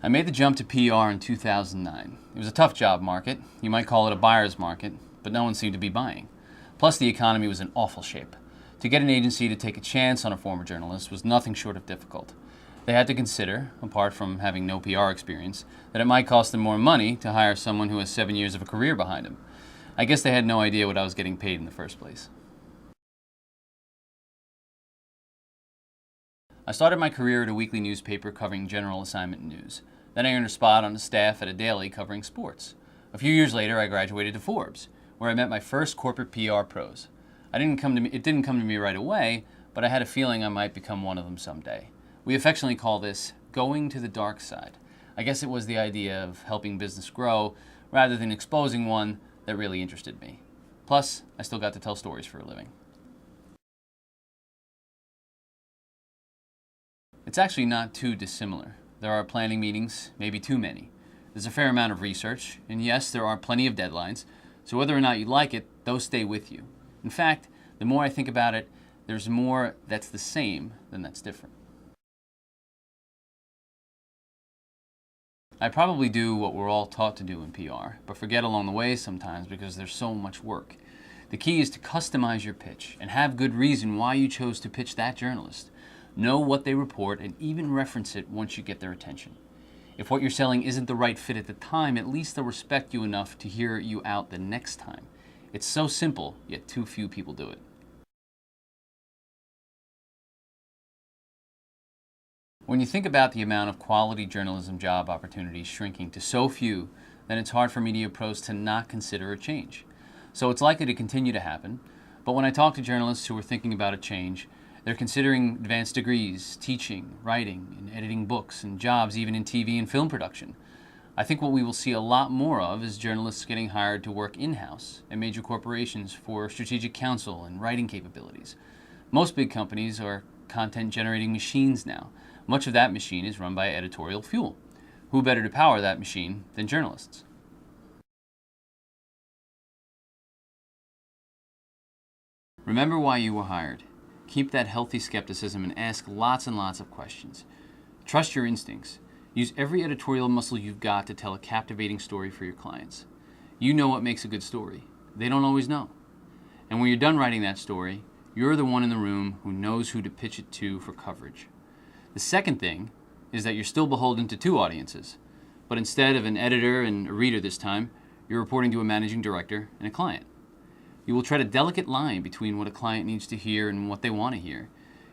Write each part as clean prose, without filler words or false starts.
I made the jump to PR in 2009. It was a tough job market. You might call it a buyer's market, but no one seemed to be buying. Plus, the economy was in awful shape. To get an agency to take a chance on a former journalist was nothing short of difficult. They had to consider, apart from having no PR experience, that it might cost them more money to hire someone who has 7 years of a career behind him. I guess they had no idea what I was getting paid in the first place. I started my career at a weekly newspaper covering general assignment news. Then I earned a spot on the staff at a daily covering sports. A few years later, I graduated to Forbes, where I met my first corporate PR pros. It didn't come to me right away, but I had a feeling I might become one of them someday. We affectionately call this going to the dark side. I guess it was the idea of helping business grow rather than exposing one that really interested me. Plus, I still got to tell stories for a living. It's actually not too dissimilar. There are planning meetings, maybe too many. There's a fair amount of research, and yes, there are plenty of deadlines, so whether or not you like it, those stay with you. In fact, the more I think about it, there's more that's the same than that's different. I probably do what we're all taught to do in PR, but forget along the way sometimes because there's so much work. The key is to customize your pitch and have good reason why you chose to pitch that journalist. Know what they report and even reference it once you get their attention. If what you're selling isn't the right fit at the time, at least they'll respect you enough to hear you out the next time. It's so simple, yet too few people do it. When you think about the amount of quality journalism job opportunities shrinking to so few, then it's hard for media pros to not consider a change. So it's likely to continue to happen, but when I talk to journalists who are thinking about a change, they're considering advanced degrees, teaching, writing, and editing books, and jobs even in TV and film production. I think what we will see a lot more of is journalists getting hired to work in-house at major corporations for strategic counsel and writing capabilities. Most big companies are content-generating machines now. Much of that machine is run by editorial fuel. Who better to power that machine than journalists? Remember why you were hired. Keep that healthy skepticism and ask lots and lots of questions. Trust your instincts. Use every editorial muscle you've got to tell a captivating story for your clients. You know what makes a good story. They don't always know. And when you're done writing that story, you're the one in the room who knows who to pitch it to for coverage. The second thing is that you're still beholden to two audiences, but instead of an editor and a reader this time, you're reporting to a managing director and a client. You will tread a delicate line between what a client needs to hear and what they want to hear.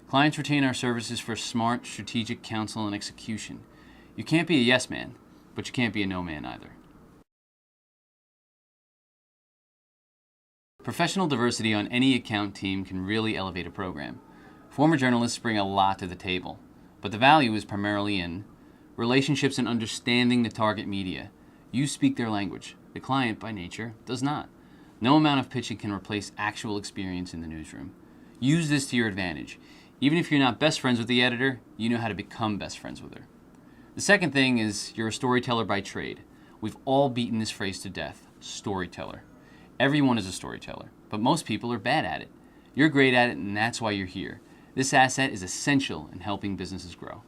Clients retain our services for smart, strategic counsel and execution. You can't be a yes man, but you can't be a no man either. Professional diversity on any account team can really elevate a program. Former journalists bring a lot to the table, but the value is primarily in relationships and understanding the target media. You speak their language. The client, by nature, does not. No amount of pitching can replace actual experience in the newsroom. Use this to your advantage. Even if you're not best friends with the editor, you know how to become best friends with her. The second thing is you're a storyteller by trade. We've all beaten this phrase to death, storyteller. Everyone is a storyteller, but most people are bad at it. You're great at it, and that's why you're here. This asset is essential in helping businesses grow.